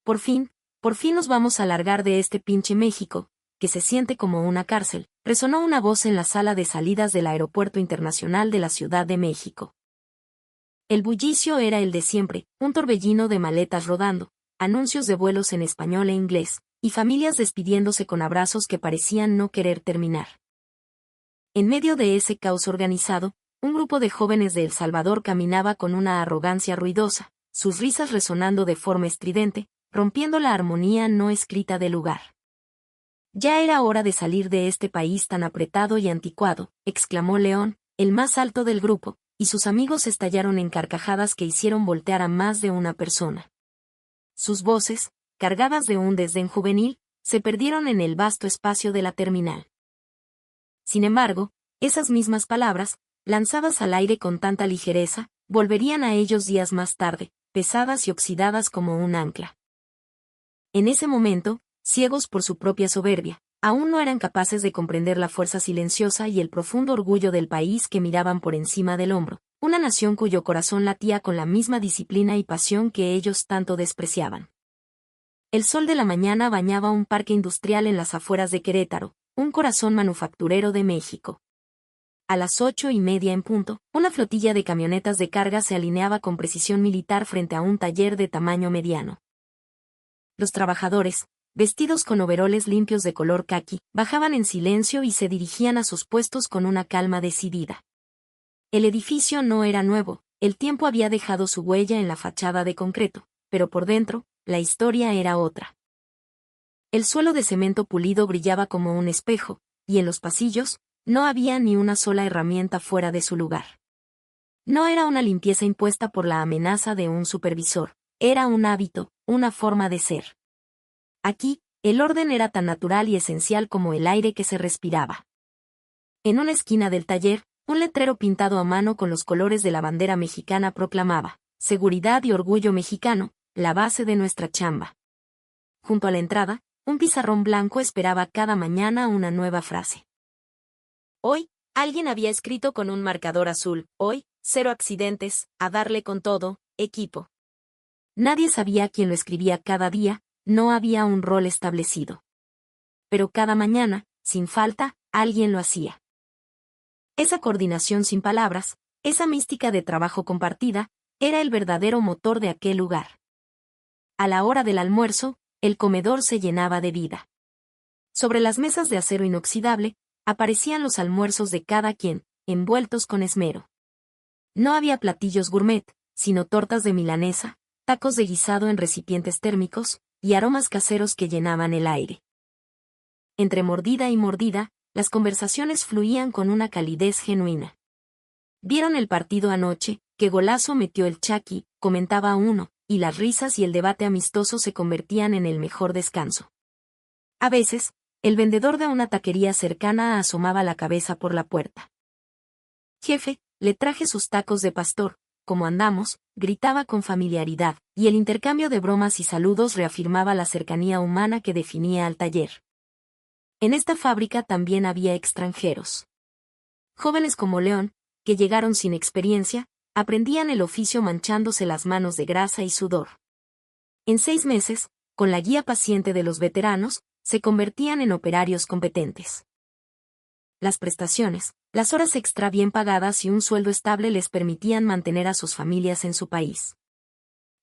por fin nos vamos a largar de este pinche México, que se siente como una cárcel, resonó una voz en la sala de salidas del Aeropuerto Internacional de la Ciudad de México. El bullicio era el de siempre, un torbellino de maletas rodando, anuncios de vuelos en español e inglés, y familias despidiéndose con abrazos que parecían no querer terminar. En medio de ese caos organizado, un grupo de jóvenes de El Salvador caminaba con una arrogancia ruidosa, sus risas resonando de forma estridente, rompiendo la armonía no escrita del lugar. Ya era hora de salir de este país tan apretado y anticuado, exclamó León, el más alto del grupo, y sus amigos estallaron en carcajadas que hicieron voltear a más de una persona. Sus voces, cargadas de un desdén juvenil, se perdieron en el vasto espacio de la terminal. Sin embargo, esas mismas palabras, lanzadas al aire con tanta ligereza, volverían a ellos días más tarde, pesadas y oxidadas como un ancla. En ese momento, ciegos por su propia soberbia, aún no eran capaces de comprender la fuerza silenciosa y el profundo orgullo del país que miraban por encima del hombro, una nación cuyo corazón latía con la misma disciplina y pasión que ellos tanto despreciaban. El sol de la mañana bañaba un parque industrial en las afueras de Querétaro, un corazón manufacturero de México. A las 8:30 en punto, una flotilla de camionetas de carga se alineaba con precisión militar frente a un taller de tamaño mediano. Los trabajadores, vestidos con overoles limpios de color caqui, bajaban en silencio y se dirigían a sus puestos con una calma decidida. El edificio no era nuevo, el tiempo había dejado su huella en la fachada de concreto, pero por dentro, la historia era otra. El suelo de cemento pulido brillaba como un espejo, y en los pasillos, no había ni una sola herramienta fuera de su lugar. No era una limpieza impuesta por la amenaza de un supervisor, era un hábito, una forma de ser. Aquí, el orden era tan natural y esencial como el aire que se respiraba. En una esquina del taller, un letrero pintado a mano con los colores de la bandera mexicana proclamaba: "Seguridad y orgullo mexicano, la base de nuestra chamba". Junto a la entrada, un pizarrón blanco esperaba cada mañana una nueva frase. Hoy, alguien había escrito con un marcador azul: "Hoy, 0 accidentes, a darle con todo, equipo". Nadie sabía quién lo escribía cada día, no había un rol establecido. Pero cada mañana, sin falta, alguien lo hacía. Esa coordinación sin palabras, esa mística de trabajo compartida, era el verdadero motor de aquel lugar. A la hora del almuerzo, el comedor se llenaba de vida. Sobre las mesas de acero inoxidable, aparecían los almuerzos de cada quien, envueltos con esmero. No había platillos gourmet, sino tortas de milanesa, tacos de guisado en recipientes térmicos, y aromas caseros que llenaban el aire. Entre mordida y mordida, las conversaciones fluían con una calidez genuina. ¿Vieron el partido anoche? ¿Qué golazo metió el Chucky?, comentaba uno, y las risas y el debate amistoso se convertían en el mejor descanso. A veces, el vendedor de una taquería cercana asomaba la cabeza por la puerta. «Jefe, le traje sus tacos de pastor, ¿cómo andamos?», gritaba con familiaridad, y el intercambio de bromas y saludos reafirmaba la cercanía humana que definía al taller. En esta fábrica también había extranjeros. Jóvenes como León, que llegaron sin experiencia, aprendían el oficio manchándose las manos de grasa y sudor. En 6 meses, con la guía paciente de los veteranos, se convertían en operarios competentes. Las prestaciones, las horas extra bien pagadas y un sueldo estable les permitían mantener a sus familias en su país.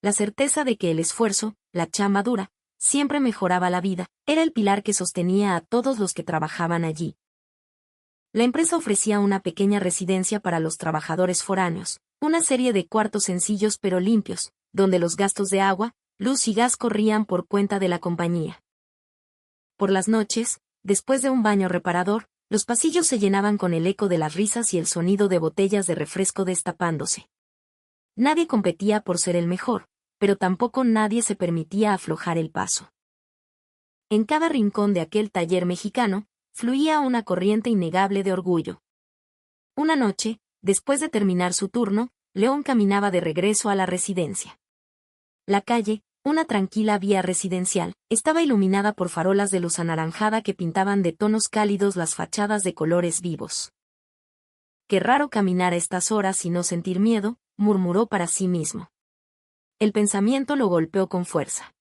La certeza de que el esfuerzo, la chamba dura, siempre mejoraba la vida, era el pilar que sostenía a todos los que trabajaban allí. La empresa ofrecía una pequeña residencia para los trabajadores foráneos, una serie de cuartos sencillos pero limpios, donde los gastos de agua, luz y gas corrían por cuenta de la compañía. Por las noches, después de un baño reparador, los pasillos se llenaban con el eco de las risas y el sonido de botellas de refresco destapándose. Nadie competía por ser el mejor, pero tampoco nadie se permitía aflojar el paso. En cada rincón de aquel taller mexicano, fluía una corriente innegable de orgullo. Una noche, después de terminar su turno, León caminaba de regreso a la residencia. La calle, una tranquila vía residencial, estaba iluminada por farolas de luz anaranjada que pintaban de tonos cálidos las fachadas de colores vivos. «Qué raro caminar a estas horas y no sentir miedo», murmuró para sí mismo. El pensamiento lo golpeó con fuerza.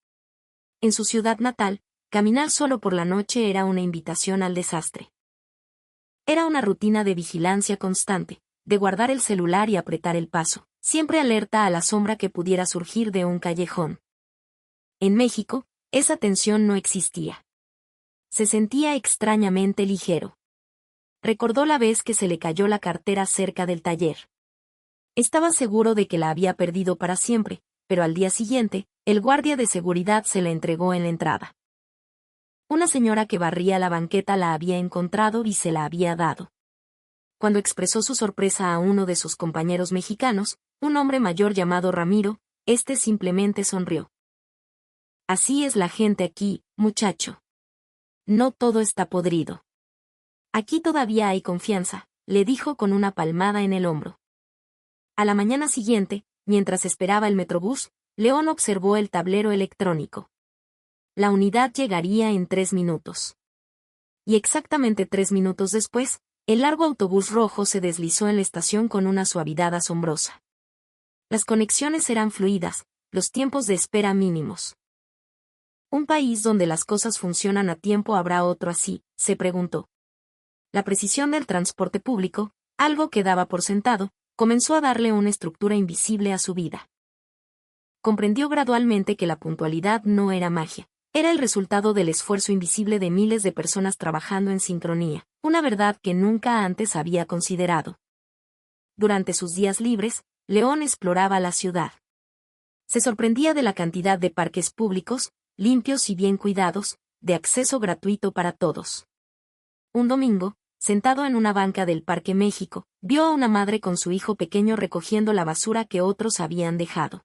En su ciudad natal, caminar solo por la noche era una invitación al desastre. Era una rutina de vigilancia constante, de guardar el celular y apretar el paso, siempre alerta a la sombra que pudiera surgir de un callejón. En México, esa tensión no existía. Se sentía extrañamente ligero. Recordó la vez que se le cayó la cartera cerca del taller. Estaba seguro de que la había perdido para siempre, pero al día siguiente, el guardia de seguridad se la entregó en la entrada. Una señora que barría la banqueta la había encontrado y se la había dado. Cuando expresó su sorpresa a uno de sus compañeros mexicanos, un hombre mayor llamado Ramiro, este simplemente sonrió. Así es la gente aquí, muchacho. No todo está podrido. Aquí todavía hay confianza, le dijo con una palmada en el hombro. A la mañana siguiente, mientras esperaba el metrobús, León observó el tablero electrónico. La unidad llegaría en 3 minutos. Y exactamente 3 minutos después, el largo autobús rojo se deslizó en la estación con una suavidad asombrosa. Las conexiones eran fluidas, los tiempos de espera mínimos. ¿Un país donde las cosas funcionan a tiempo habrá otro así?, se preguntó. La precisión del transporte público, algo que daba por sentado, comenzó a darle una estructura invisible a su vida. Comprendió gradualmente que la puntualidad no era magia. Era el resultado del esfuerzo invisible de miles de personas trabajando en sincronía, una verdad que nunca antes había considerado. Durante sus días libres, León exploraba la ciudad. Se sorprendía de la cantidad de parques públicos, limpios y bien cuidados, de acceso gratuito para todos. Un domingo, sentado en una banca del Parque México, vio a una madre con su hijo pequeño recogiendo la basura que otros habían dejado.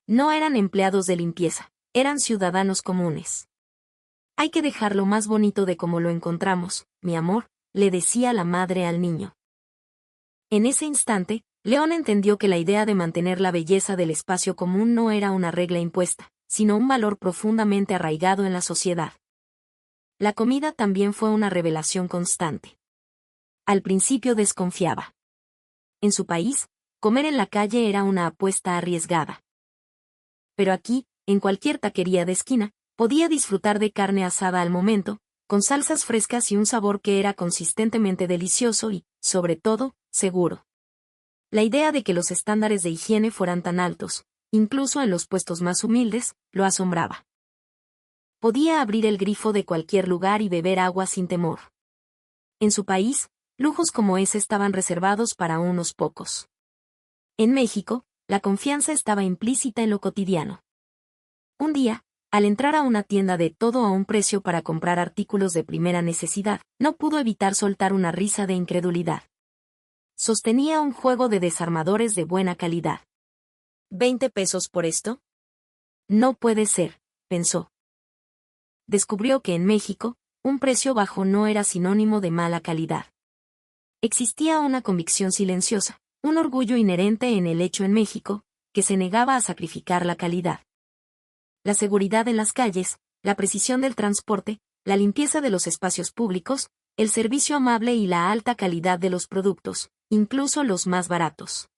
No eran empleados de limpieza. Eran ciudadanos comunes. Hay que dejarlo más bonito de como lo encontramos, mi amor, le decía la madre al niño. En ese instante, León entendió que la idea de mantener la belleza del espacio común no era una regla impuesta, sino un valor profundamente arraigado en la sociedad. La comida también fue una revelación constante. Al principio desconfiaba. En su país, comer en la calle era una apuesta arriesgada. Pero aquí, en cualquier taquería de esquina, podía disfrutar de carne asada al momento, con salsas frescas y un sabor que era consistentemente delicioso y, sobre todo, seguro. La idea de que los estándares de higiene fueran tan altos, incluso en los puestos más humildes, lo asombraba. Podía abrir el grifo de cualquier lugar y beber agua sin temor. En su país, lujos como ese estaban reservados para unos pocos. En México, la confianza estaba implícita en lo cotidiano. Un día, al entrar a una tienda de todo a un precio para comprar artículos de primera necesidad, no pudo evitar soltar una risa de incredulidad. Sostenía un juego de desarmadores de buena calidad. ¿20 pesos por esto? No puede ser, pensó. Descubrió que en México, un precio bajo no era sinónimo de mala calidad. Existía una convicción silenciosa, un orgullo inherente en el hecho en México, que se negaba a sacrificar la calidad. La seguridad en las calles, la precisión del transporte, la limpieza de los espacios públicos, el servicio amable y la alta calidad de los productos, incluso los más baratos.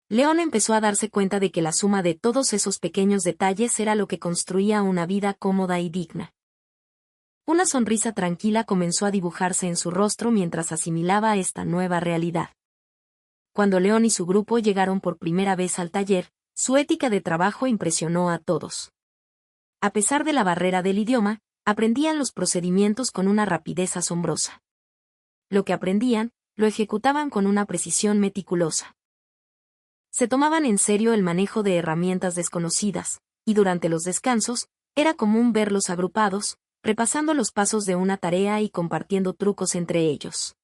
León empezó a darse cuenta de que la suma de todos esos pequeños detalles era lo que construía una vida cómoda y digna. Una sonrisa tranquila comenzó a dibujarse en su rostro mientras asimilaba esta nueva realidad. Cuando León y su grupo llegaron por primera vez al taller, su ética de trabajo impresionó a todos. A pesar de la barrera del idioma, aprendían los procedimientos con una rapidez asombrosa. Lo que aprendían, lo ejecutaban con una precisión meticulosa. Se tomaban en serio el manejo de herramientas desconocidas, y durante los descansos, era común verlos agrupados, repasando los pasos de una tarea y compartiendo trucos entre ellos.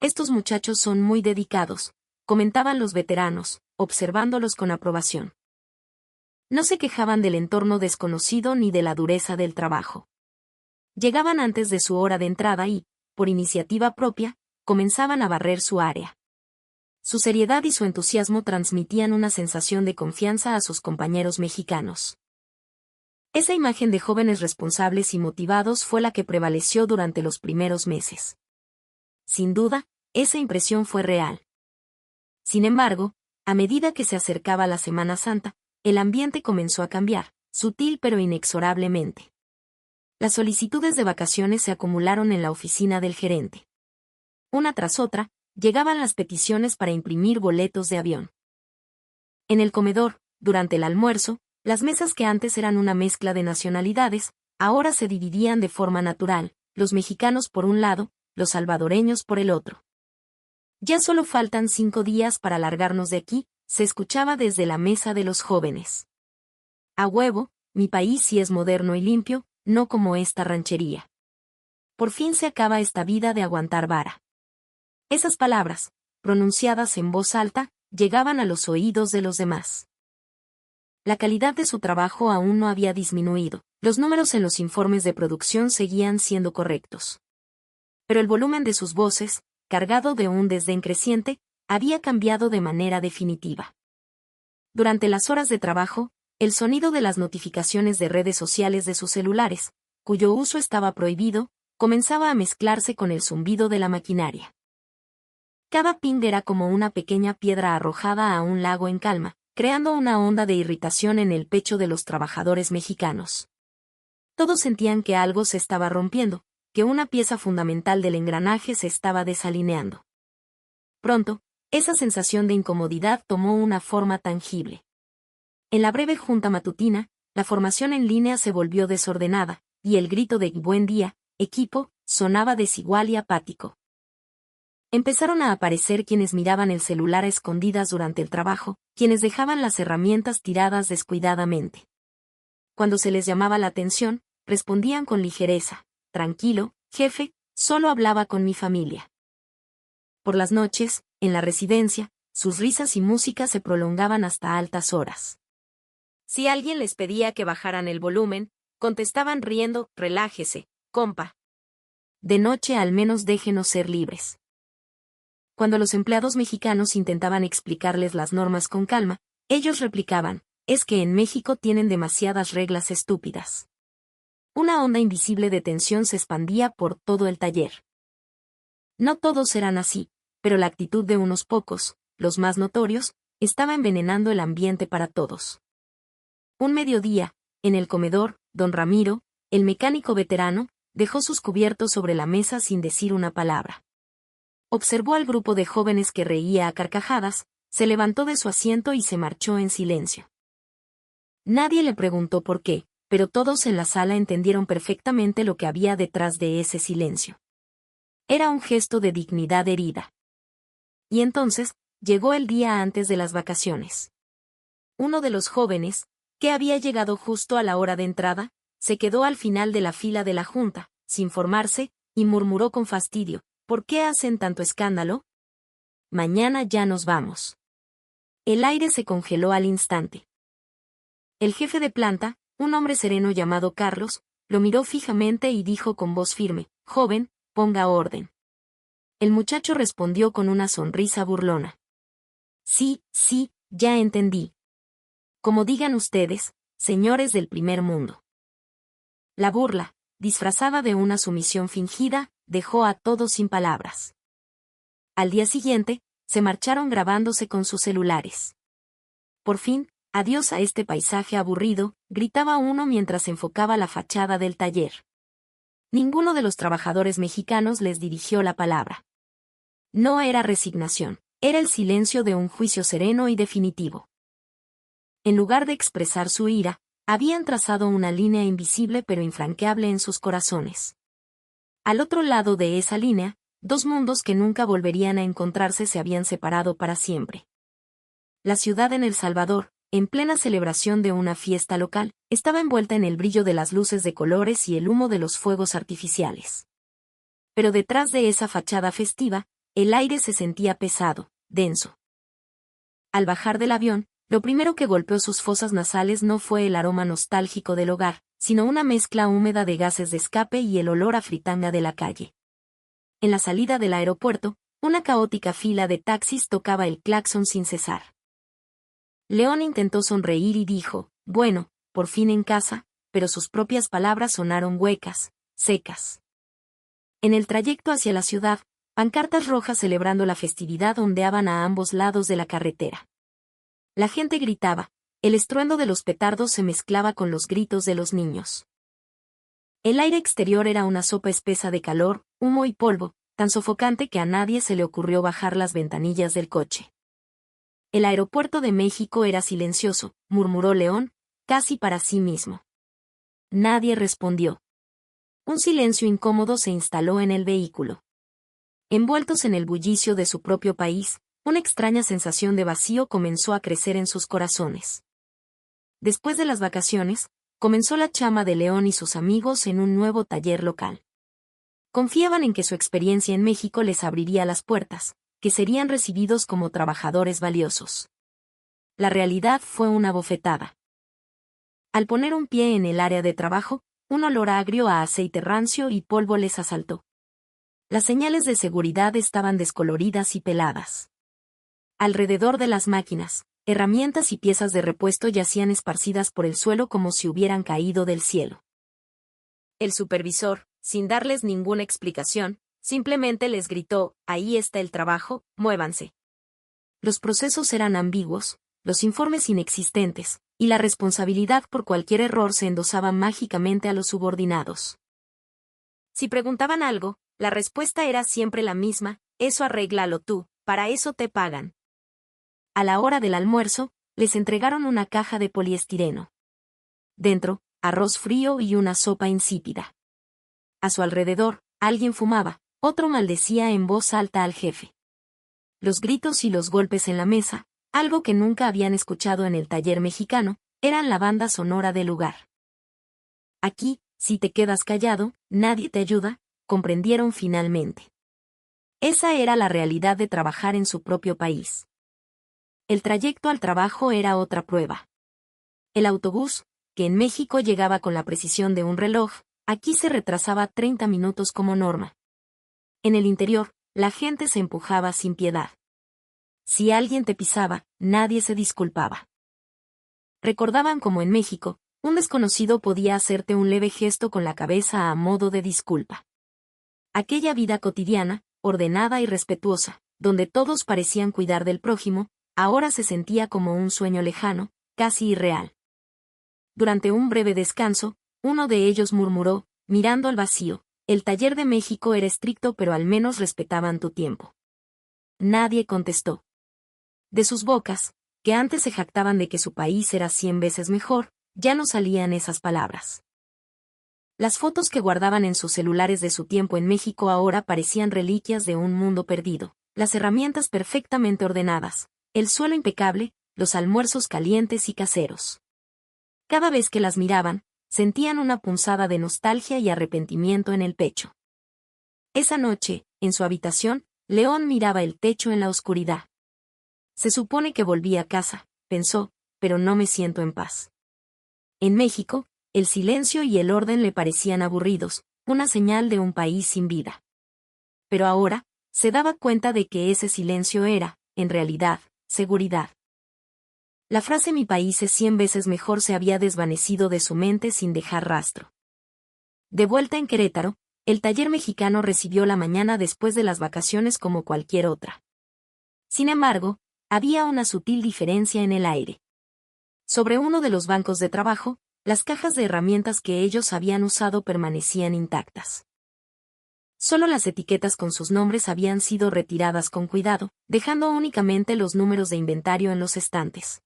Estos muchachos son muy dedicados, comentaban los veteranos, observándolos con aprobación. No se quejaban del entorno desconocido ni de la dureza del trabajo. Llegaban antes de su hora de entrada y, por iniciativa propia, comenzaban a barrer su área. Su seriedad y su entusiasmo transmitían una sensación de confianza a sus compañeros mexicanos. Esa imagen de jóvenes responsables y motivados fue la que prevaleció durante los primeros meses. Sin duda, esa impresión fue real. Sin embargo, a medida que se acercaba la Semana Santa, el ambiente comenzó a cambiar, sutil pero inexorablemente. Las solicitudes de vacaciones se acumularon en la oficina del gerente. Una tras otra, llegaban las peticiones para imprimir boletos de avión. En el comedor, durante el almuerzo, las mesas que antes eran una mezcla de nacionalidades, ahora se dividían de forma natural, los mexicanos por un lado, los salvadoreños por el otro. Ya solo faltan 5 días para largarnos de aquí, se escuchaba desde la mesa de los jóvenes. A huevo, mi país sí es moderno y limpio, no como esta ranchería. Por fin se acaba esta vida de aguantar vara. Esas palabras, pronunciadas en voz alta, llegaban a los oídos de los demás. La calidad de su trabajo aún no había disminuido, los números en los informes de producción seguían siendo correctos. Pero el volumen de sus voces, cargado de un desdén creciente, había cambiado de manera definitiva. Durante las horas de trabajo, el sonido de las notificaciones de redes sociales de sus celulares, cuyo uso estaba prohibido, comenzaba a mezclarse con el zumbido de la maquinaria. Cada ping era como una pequeña piedra arrojada a un lago en calma, creando una onda de irritación en el pecho de los trabajadores mexicanos. Todos sentían que algo se estaba rompiendo, que una pieza fundamental del engranaje se estaba desalineando. Pronto, esa sensación de incomodidad tomó una forma tangible. En la breve junta matutina, la formación en línea se volvió desordenada, y el grito de «Buen día, equipo», sonaba desigual y apático. Empezaron a aparecer quienes miraban el celular a escondidas durante el trabajo, quienes dejaban las herramientas tiradas descuidadamente. Cuando se les llamaba la atención, respondían con ligereza: «Tranquilo, jefe, solo hablaba con mi familia». Por las noches, en la residencia, sus risas y música se prolongaban hasta altas horas. Si alguien les pedía que bajaran el volumen, contestaban riendo: «Relájese, compa. De noche al menos déjenos ser libres». Cuando los empleados mexicanos intentaban explicarles las normas con calma, ellos replicaban: «Es que en México tienen demasiadas reglas estúpidas». Una onda invisible de tensión se expandía por todo el taller. No todos eran así, pero la actitud de unos pocos, los más notorios, estaba envenenando el ambiente para todos. Un mediodía, en el comedor, don Ramiro, el mecánico veterano, dejó sus cubiertos sobre la mesa sin decir una palabra. Observó al grupo de jóvenes que reía a carcajadas, se levantó de su asiento y se marchó en silencio. Nadie le preguntó por qué, pero todos en la sala entendieron perfectamente lo que había detrás de ese silencio. Era un gesto de dignidad herida. Y entonces, llegó el día antes de las vacaciones. Uno de los jóvenes, que había llegado justo a la hora de entrada, se quedó al final de la fila de la junta, sin formarse, y murmuró con fastidio: «¿Por qué hacen tanto escándalo? Mañana ya nos vamos». El aire se congeló al instante. El jefe de planta, un hombre sereno llamado Carlos, lo miró fijamente y dijo con voz firme: «Joven, ponga orden». El muchacho respondió con una sonrisa burlona: «Sí, ya entendí. Como digan ustedes, señores del primer mundo». La burla, disfrazada de una sumisión fingida, dejó a todos sin palabras. Al día siguiente, se marcharon grabándose con sus celulares. Por fin, «Adiós a este paisaje aburrido», gritaba uno mientras enfocaba la fachada del taller. Ninguno de los trabajadores mexicanos les dirigió la palabra. No era resignación, era el silencio de un juicio sereno y definitivo. En lugar de expresar su ira, habían trazado una línea invisible pero infranqueable en sus corazones. Al otro lado de esa línea, dos mundos que nunca volverían a encontrarse se habían separado para siempre. La ciudad en El Salvador, en plena celebración de una fiesta local, estaba envuelta en el brillo de las luces de colores y el humo de los fuegos artificiales. Pero detrás de esa fachada festiva, el aire se sentía pesado, denso. Al bajar del avión, lo primero que golpeó sus fosas nasales no fue el aroma nostálgico del hogar, sino una mezcla húmeda de gases de escape y el olor a fritanga de la calle. En la salida del aeropuerto, una caótica fila de taxis tocaba el claxon sin cesar. León intentó sonreír y dijo: «Bueno, por fin en casa», pero sus propias palabras sonaron huecas, secas. En el trayecto hacia la ciudad, pancartas rojas celebrando la festividad ondeaban a ambos lados de la carretera. La gente gritaba: El estruendo de los petardos se mezclaba con los gritos de los niños. El aire exterior era una sopa espesa de calor, humo y polvo, tan sofocante que a nadie se le ocurrió bajar las ventanillas del coche. El aeropuerto de México era silencioso, murmuró León, casi para sí mismo. Nadie respondió. Un silencio incómodo se instaló en el vehículo. Envueltos en el bullicio de su propio país, una extraña sensación de vacío comenzó a crecer en sus corazones. Después de las vacaciones, comenzó la chamba de León y sus amigos en un nuevo taller local. Confiaban en que su experiencia en México les abriría las puertas, que serían recibidos como trabajadores valiosos. La realidad fue una bofetada. Al poner un pie en el área de trabajo, un olor agrio a aceite rancio y polvo les asaltó. Las señales de seguridad estaban descoloridas y peladas. Alrededor de las máquinas, herramientas y piezas de repuesto yacían esparcidas por el suelo como si hubieran caído del cielo. El supervisor, sin darles ninguna explicación, simplemente les gritó: «Ahí está el trabajo, muévanse». Los procesos eran ambiguos, los informes inexistentes, y la responsabilidad por cualquier error se endosaba mágicamente a los subordinados. Si preguntaban algo, la respuesta era siempre la misma: «Eso arréglalo tú, para eso te pagan». A la hora del almuerzo, les entregaron una caja de poliestireno. Dentro, arroz frío y una sopa insípida. A su alrededor, alguien fumaba, otro maldecía en voz alta al jefe. Los gritos y los golpes en la mesa, algo que nunca habían escuchado en el taller mexicano, eran la banda sonora del lugar. Aquí, si te quedas callado, nadie te ayuda, comprendieron finalmente. Esa era la realidad de trabajar en su propio país. El trayecto al trabajo era otra prueba. El autobús, que en México llegaba con la precisión de un reloj, aquí se retrasaba 30 minutos como norma. En el interior, la gente se empujaba sin piedad. Si alguien te pisaba, nadie se disculpaba. Recordaban como en México, un desconocido podía hacerte un leve gesto con la cabeza a modo de disculpa. Aquella vida cotidiana, ordenada y respetuosa, donde todos parecían cuidar del prójimo, ahora se sentía como un sueño lejano, casi irreal. Durante un breve descanso, uno de ellos murmuró, mirando al vacío: «El taller de México era estricto, pero al menos respetaban tu tiempo». Nadie contestó. De sus bocas, que antes se jactaban de que su país era 100 veces mejor, ya no salían esas palabras. Las fotos que guardaban en sus celulares de su tiempo en México ahora parecían reliquias de un mundo perdido, las herramientas perfectamente ordenadas, el suelo impecable, los almuerzos calientes y caseros. Cada vez que las miraban, sentían una punzada de nostalgia y arrepentimiento en el pecho. Esa noche, en su habitación, León miraba el techo en la oscuridad. Se supone que volví a casa, pensó, pero no me siento en paz. En México, el silencio y el orden le parecían aburridos, una señal de un país sin vida. Pero ahora, se daba cuenta de que ese silencio era, en realidad, seguridad. La frase «mi país es 100 veces mejor» se había desvanecido de su mente sin dejar rastro. De vuelta en Querétaro, el taller mexicano recibió la mañana después de las vacaciones como cualquier otra. Sin embargo, había una sutil diferencia en el aire. Sobre uno de los bancos de trabajo, las cajas de herramientas que ellos habían usado permanecían intactas. Solo las etiquetas con sus nombres habían sido retiradas con cuidado, dejando únicamente los números de inventario en los estantes.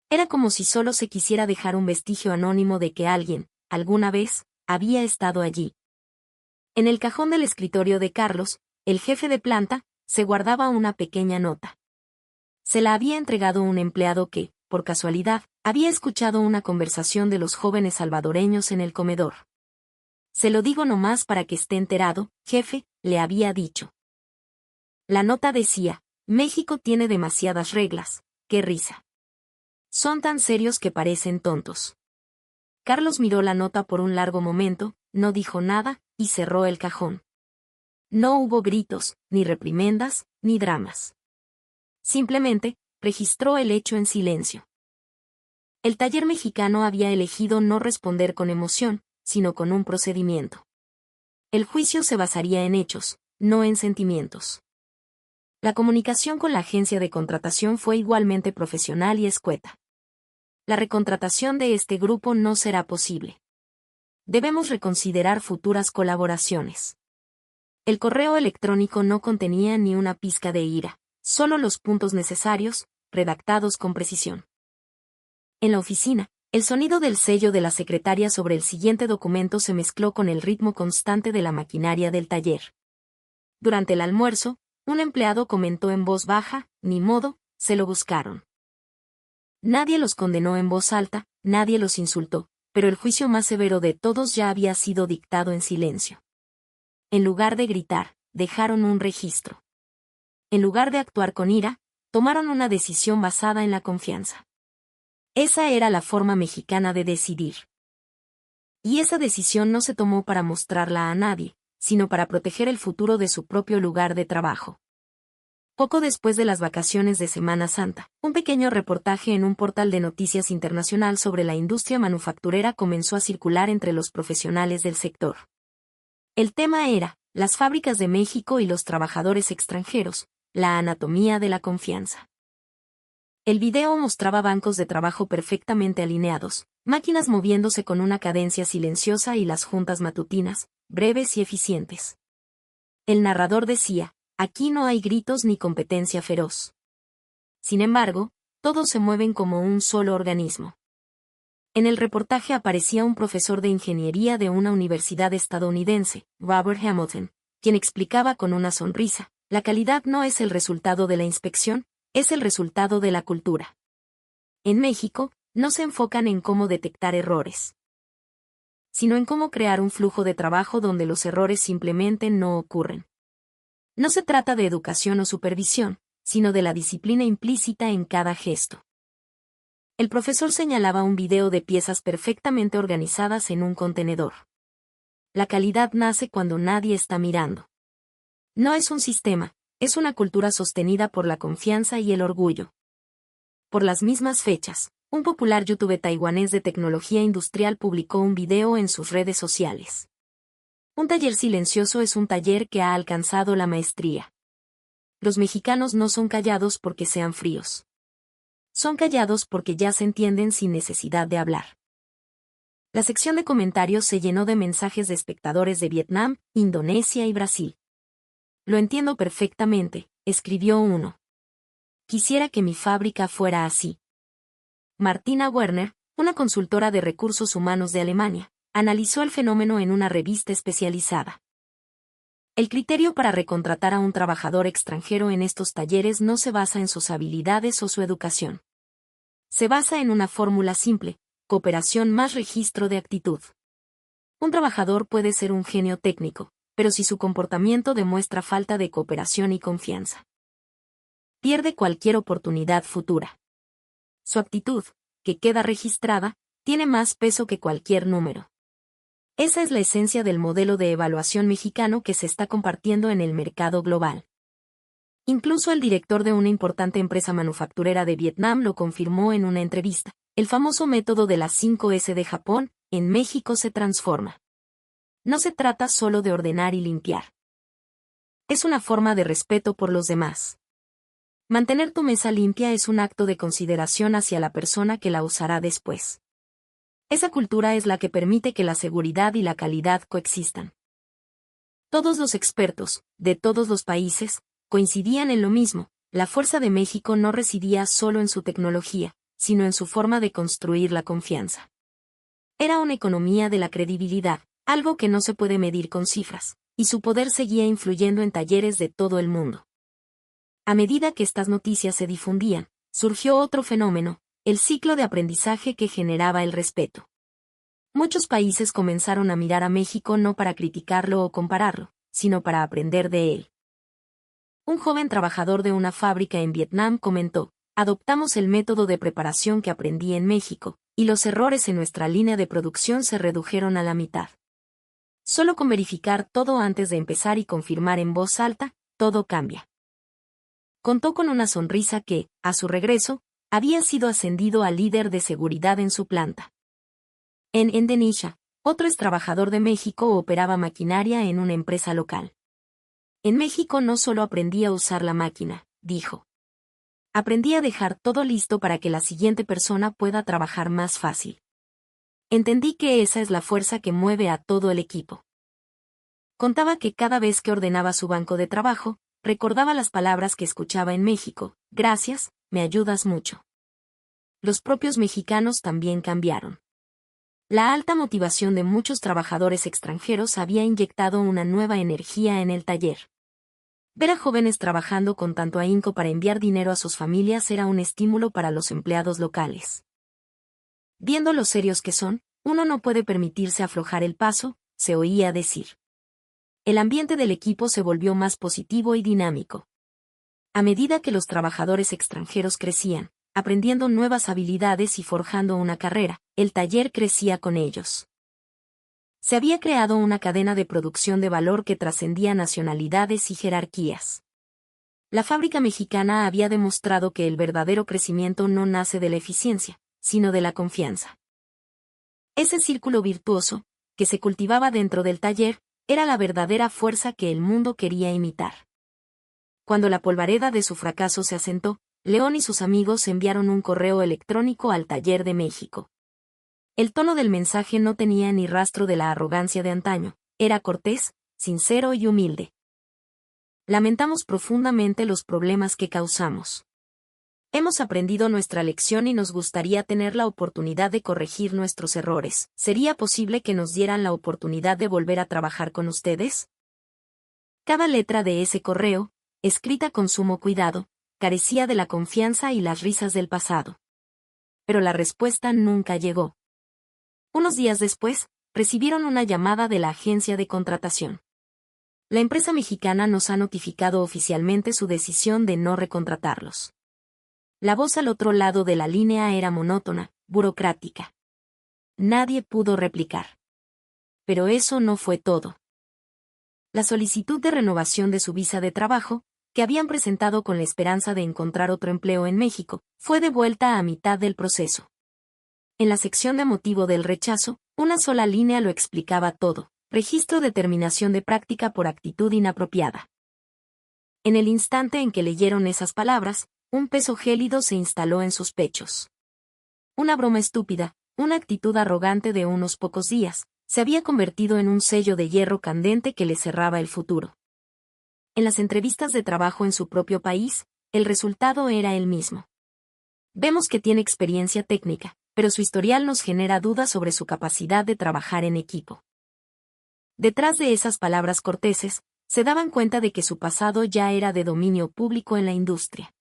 Era como si solo se quisiera dejar un vestigio anónimo de que alguien, alguna vez, había estado allí. En el cajón del escritorio de Carlos, el jefe de planta, se guardaba una pequeña nota. Se la había entregado un empleado que, por casualidad, había escuchado una conversación de los jóvenes salvadoreños en el comedor. «Se lo digo nomás para que esté enterado, jefe», le había dicho. La nota decía: «México tiene demasiadas reglas, qué risa. Son tan serios que parecen tontos». Carlos miró la nota por un largo momento, no dijo nada, y cerró el cajón. No hubo gritos, ni reprimendas, ni dramas. Simplemente, registró el hecho en silencio. El taller mexicano había elegido no responder con emoción, sino con un procedimiento. El juicio se basaría en hechos, no en sentimientos. La comunicación con la agencia de contratación fue igualmente profesional y escueta. la recontratación de este grupo no será posible. Debemos reconsiderar futuras colaboraciones. El correo electrónico no contenía ni una pizca de ira, solo los puntos necesarios, redactados con precisión. En la oficina, el sonido del sello de la secretaria sobre el siguiente documento se mezcló con el ritmo constante de la maquinaria del taller. Durante el almuerzo, un empleado comentó en voz baja: ni modo, se lo buscaron. Nadie los condenó en voz alta, nadie los insultó, pero el juicio más severo de todos ya había sido dictado en silencio. En lugar de gritar, dejaron un registro. En lugar de actuar con ira, tomaron una decisión basada en la confianza. Esa era la forma mexicana de decidir. Y esa decisión no se tomó para mostrarla a nadie, sino para proteger el futuro de su propio lugar de trabajo. Poco después de las vacaciones de Semana Santa, un pequeño reportaje en un portal de noticias internacional sobre la industria manufacturera comenzó a circular entre los profesionales del sector. El tema era: las fábricas de México y los trabajadores extranjeros, la anatomía de la confianza. El video mostraba bancos de trabajo perfectamente alineados, máquinas moviéndose con una cadencia silenciosa y las juntas matutinas, breves y eficientes. El narrador decía: aquí no hay gritos ni competencia feroz. Sin embargo, todos se mueven como un solo organismo. En el reportaje aparecía un profesor de ingeniería de una universidad estadounidense, Robert Hamilton, quien explicaba con una sonrisa: la calidad no es el resultado de la inspección, es el resultado de la cultura. En México, no se enfocan en cómo detectar errores, sino en cómo crear un flujo de trabajo donde los errores simplemente no ocurren. No se trata de educación o supervisión, sino de la disciplina implícita en cada gesto. El profesor señalaba un video de piezas perfectamente organizadas en un contenedor. La calidad nace cuando nadie está mirando. No es un sistema, es una cultura sostenida por la confianza y el orgullo. Por las mismas fechas, un popular youtuber taiwanés de tecnología industrial publicó un video en sus redes sociales. Un taller silencioso es un taller que ha alcanzado la maestría. Los mexicanos no son callados porque sean fríos. Son callados porque ya se entienden sin necesidad de hablar. La sección de comentarios se llenó de mensajes de espectadores de Vietnam, Indonesia y Brasil. Lo entiendo perfectamente, escribió uno. Quisiera que mi fábrica fuera así. Martina Werner, una consultora de recursos humanos de Alemania, analizó el fenómeno en una revista especializada. El criterio para recontratar a un trabajador extranjero en estos talleres no se basa en sus habilidades o su educación. Se basa en una fórmula simple: cooperación más registro de actitud. Un trabajador puede ser un genio técnico, pero si su comportamiento demuestra falta de cooperación y confianza, pierde cualquier oportunidad futura. Su actitud, que queda registrada, tiene más peso que cualquier número. Esa es la esencia del modelo de evaluación mexicano que se está compartiendo en el mercado global. Incluso el director de una importante empresa manufacturera de Vietnam lo confirmó en una entrevista: el famoso método de las 5S de Japón, en México se transforma. No se trata solo de ordenar y limpiar. Es una forma de respeto por los demás. Mantener tu mesa limpia es un acto de consideración hacia la persona que la usará después. Esa cultura es la que permite que la seguridad y la calidad coexistan. Todos los expertos, de todos los países, coincidían en lo mismo: la fuerza de México no residía solo en su tecnología, sino en su forma de construir la confianza. Era una economía de la credibilidad, algo que no se puede medir con cifras, y su poder seguía influyendo en talleres de todo el mundo. A medida que estas noticias se difundían, surgió otro fenómeno: el ciclo de aprendizaje que generaba el respeto. Muchos países comenzaron a mirar a México no para criticarlo o compararlo, sino para aprender de él. Un joven trabajador de una fábrica en Vietnam comentó: adoptamos el método de preparación que aprendí en México, y los errores en nuestra línea de producción se redujeron a la mitad. Solo con verificar todo antes de empezar y confirmar en voz alta, todo cambia. Contó con una sonrisa que, a su regreso, había sido ascendido a líder de seguridad en su planta. En Indonesia, otro ex trabajador de México operaba maquinaria en una empresa local. En México no solo aprendí a usar la máquina, dijo. Aprendí a dejar todo listo para que la siguiente persona pueda trabajar más fácil. Entendí que esa es la fuerza que mueve a todo el equipo. Contaba que cada vez que ordenaba su banco de trabajo, recordaba las palabras que escuchaba en México: gracias, me ayudas mucho. Los propios mexicanos también cambiaron. La alta motivación de muchos trabajadores extranjeros había inyectado una nueva energía en el taller. Ver a jóvenes trabajando con tanto ahínco para enviar dinero a sus familias era un estímulo para los empleados locales. Viendo lo serios que son, uno no puede permitirse aflojar el paso, se oía decir. El ambiente del equipo se volvió más positivo y dinámico. A medida que los trabajadores extranjeros crecían, aprendiendo nuevas habilidades y forjando una carrera, el taller crecía con ellos. Se había creado una cadena de producción de valor que trascendía nacionalidades y jerarquías. La fábrica mexicana había demostrado que el verdadero crecimiento no nace de la eficiencia, sino de la confianza. Ese círculo virtuoso, que se cultivaba dentro del taller, era la verdadera fuerza que el mundo quería imitar. Cuando la polvareda de su fracaso se asentó, León y sus amigos enviaron un correo electrónico al Taller de México. El tono del mensaje no tenía ni rastro de la arrogancia de antaño, era cortés, sincero y humilde. Lamentamos profundamente los problemas que causamos. Hemos aprendido nuestra lección y nos gustaría tener la oportunidad de corregir nuestros errores. ¿Sería posible que nos dieran la oportunidad de volver a trabajar con ustedes? Cada letra de ese correo, escrita con sumo cuidado, carecía de la confianza y las risas del pasado. Pero la respuesta nunca llegó. Unos días después, recibieron una llamada de la agencia de contratación. La empresa mexicana nos ha notificado oficialmente su decisión de no recontratarlos. La voz al otro lado de la línea era monótona, burocrática. Nadie pudo replicar. Pero eso no fue todo. La solicitud de renovación de su visa de trabajo, que habían presentado con la esperanza de encontrar otro empleo en México, fue devuelta a mitad del proceso. En la sección de motivo del rechazo, una sola línea lo explicaba todo: registro de terminación de práctica por actitud inapropiada. En el instante en que leyeron esas palabras, un peso gélido se instaló en sus pechos. Una broma estúpida, una actitud arrogante de unos pocos días, se había convertido en un sello de hierro candente que le cerraba el futuro. En las entrevistas de trabajo en su propio país, el resultado era el mismo. Vemos que tiene experiencia técnica, pero su historial nos genera dudas sobre su capacidad de trabajar en equipo. Detrás de esas palabras corteses, se daban cuenta de que su pasado ya era de dominio público en la industria.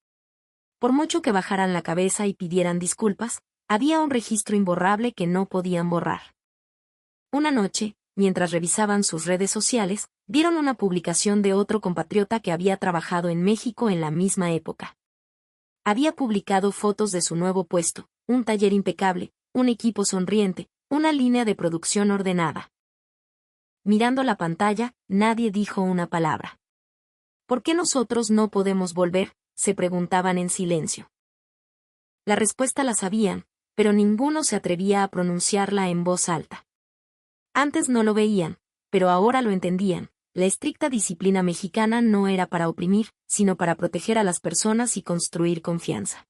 Por mucho que bajaran la cabeza y pidieran disculpas, había un registro imborrable que no podían borrar. Una noche, mientras revisaban sus redes sociales, vieron una publicación de otro compatriota que había trabajado en México en la misma época. Había publicado fotos de su nuevo puesto, un taller impecable, un equipo sonriente, una línea de producción ordenada. Mirando la pantalla, nadie dijo una palabra. ¿Por qué nosotros no podemos volver?, se preguntaban en silencio. La respuesta la sabían, pero ninguno se atrevía a pronunciarla en voz alta. Antes no lo veían, pero ahora lo entendían. La estricta disciplina mexicana no era para oprimir, sino para proteger a las personas y construir confianza.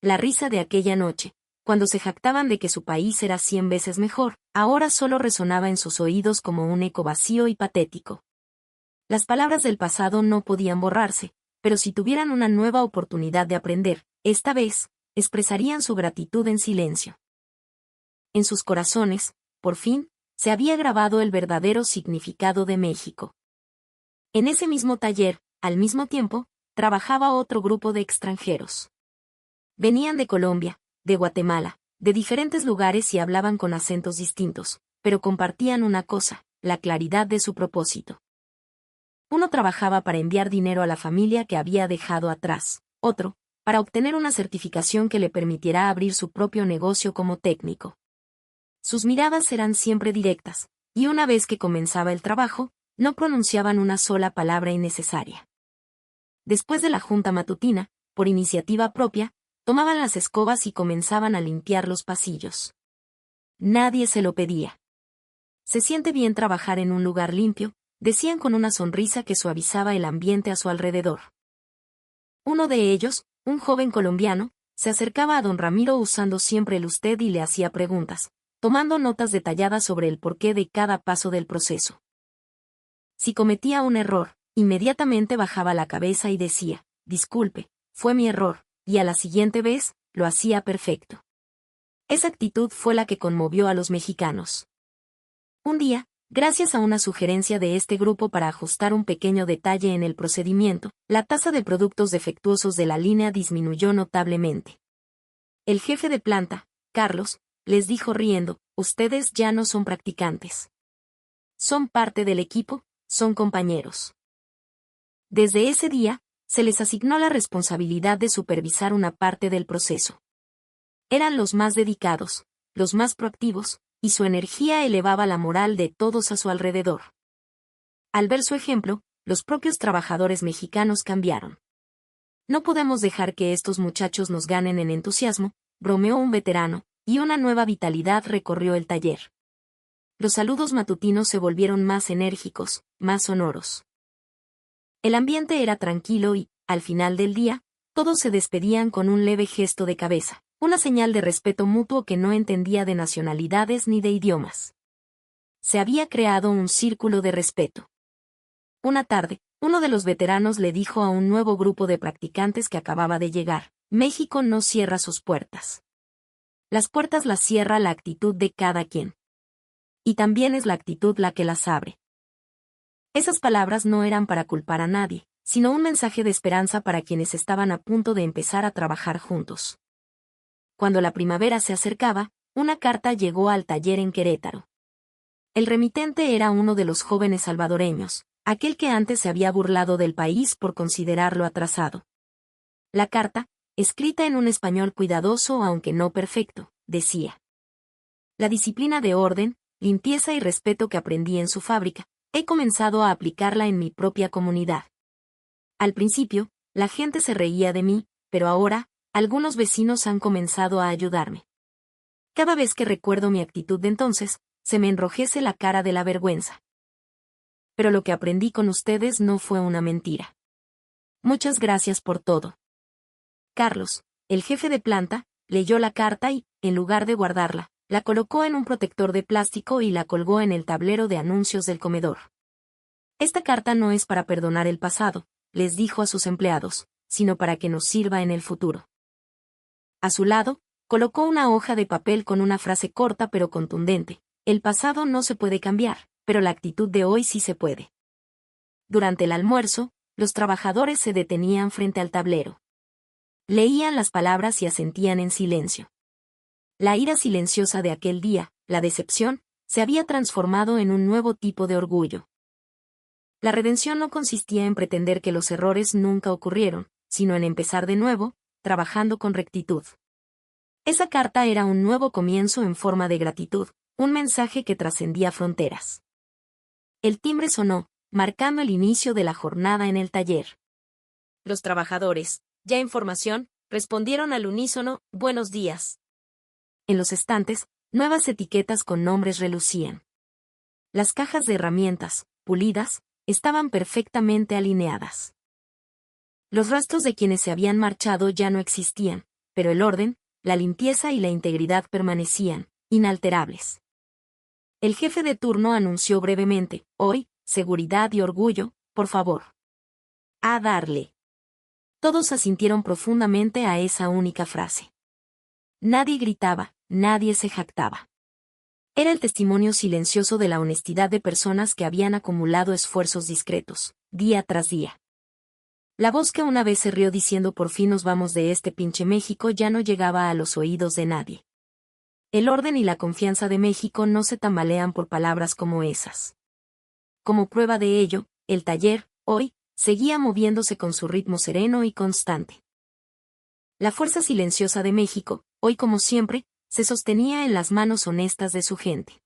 La risa de aquella noche, cuando se jactaban de que su país era 100 veces mejor, ahora solo resonaba en sus oídos como un eco vacío y patético. Las palabras del pasado no podían borrarse, pero si tuvieran una nueva oportunidad de aprender, esta vez, expresarían su gratitud en silencio. En sus corazones, por fin, se había grabado el verdadero significado de México. En ese mismo taller, al mismo tiempo, trabajaba otro grupo de extranjeros. Venían de Colombia, de Guatemala, de diferentes lugares y hablaban con acentos distintos, pero compartían una cosa: la claridad de su propósito. Uno trabajaba para enviar dinero a la familia que había dejado atrás, otro, para obtener una certificación que le permitiera abrir su propio negocio como técnico. Sus miradas eran siempre directas, y una vez que comenzaba el trabajo, no pronunciaban una sola palabra innecesaria. Después de la junta matutina, por iniciativa propia, tomaban las escobas y comenzaban a limpiar los pasillos. Nadie se lo pedía. Se siente bien trabajar en un lugar limpio, decían con una sonrisa que suavizaba el ambiente a su alrededor. Uno de ellos, un joven colombiano, se acercaba a don Ramiro usando siempre el usted y le hacía preguntas, tomando notas detalladas sobre el porqué de cada paso del proceso. Si cometía un error, inmediatamente bajaba la cabeza y decía, disculpe, fue mi error, y a la siguiente vez, lo hacía perfecto. Esa actitud fue la que conmovió a los mexicanos. Un día, gracias a una sugerencia de este grupo para ajustar un pequeño detalle en el procedimiento, la tasa de productos defectuosos de la línea disminuyó notablemente. El jefe de planta, Carlos, les dijo riendo, ustedes ya no son practicantes. Son parte del equipo, son compañeros. Desde ese día, se les asignó la responsabilidad de supervisar una parte del proceso. Eran los más dedicados, los más proactivos, y su energía elevaba la moral de todos a su alrededor. Al ver su ejemplo, los propios trabajadores mexicanos cambiaron. No podemos dejar que estos muchachos nos ganen en entusiasmo, bromeó un veterano, y una nueva vitalidad recorrió el taller. Los saludos matutinos se volvieron más enérgicos, más sonoros. El ambiente era tranquilo y, al final del día, todos se despedían con un leve gesto de cabeza, una señal de respeto mutuo que no entendía de nacionalidades ni de idiomas. Se había creado un círculo de respeto. Una tarde, uno de los veteranos le dijo a un nuevo grupo de practicantes que acababa de llegar, México no cierra sus puertas. Las puertas las cierra la actitud de cada quien. Y también es la actitud la que las abre. Esas palabras no eran para culpar a nadie, sino un mensaje de esperanza para quienes estaban a punto de empezar a trabajar juntos. Cuando la primavera se acercaba, una carta llegó al taller en Querétaro. El remitente era uno de los jóvenes salvadoreños, aquel que antes se había burlado del país por considerarlo atrasado. La carta, escrita en un español cuidadoso aunque no perfecto, decía: la disciplina de orden, limpieza y respeto que aprendí en su fábrica, he comenzado a aplicarla en mi propia comunidad. Al principio, la gente se reía de mí, pero ahora, algunos vecinos han comenzado a ayudarme. Cada vez que recuerdo mi actitud de entonces, se me enrojece la cara de la vergüenza. Pero lo que aprendí con ustedes no fue una mentira. Muchas gracias por todo. Carlos, el jefe de planta, leyó la carta y, en lugar de guardarla, la colocó en un protector de plástico y la colgó en el tablero de anuncios del comedor. Esta carta no es para perdonar el pasado, les dijo a sus empleados, sino para que nos sirva en el futuro. A su lado, colocó una hoja de papel con una frase corta pero contundente: el pasado no se puede cambiar, pero la actitud de hoy sí se puede. Durante el almuerzo, los trabajadores se detenían frente al tablero. Leían las palabras y asentían en silencio. La ira silenciosa de aquel día, la decepción, se había transformado en un nuevo tipo de orgullo. La redención no consistía en pretender que los errores nunca ocurrieron, sino en empezar de nuevo, trabajando con rectitud. Esa carta era un nuevo comienzo en forma de gratitud, un mensaje que trascendía fronteras. El timbre sonó, marcando el inicio de la jornada en el taller. Los trabajadores, ya en formación, respondieron al unísono: buenos días. En los estantes, nuevas etiquetas con nombres relucían. Las cajas de herramientas, pulidas, estaban perfectamente alineadas. Los rastros de quienes se habían marchado ya no existían, pero el orden, la limpieza y la integridad permanecían, inalterables. El jefe de turno anunció brevemente: hoy, seguridad y orgullo, por favor. A darle. Todos asintieron profundamente a esa única frase. Nadie gritaba, nadie se jactaba. Era el testimonio silencioso de la honestidad de personas que habían acumulado esfuerzos discretos, día tras día. La voz que una vez se rió diciendo por fin nos vamos de este pinche México ya no llegaba a los oídos de nadie. El orden y la confianza de México no se tambalean por palabras como esas. Como prueba de ello, el taller, hoy, seguía moviéndose con su ritmo sereno y constante. La fuerza silenciosa de México, hoy como siempre, se sostenía en las manos honestas de su gente.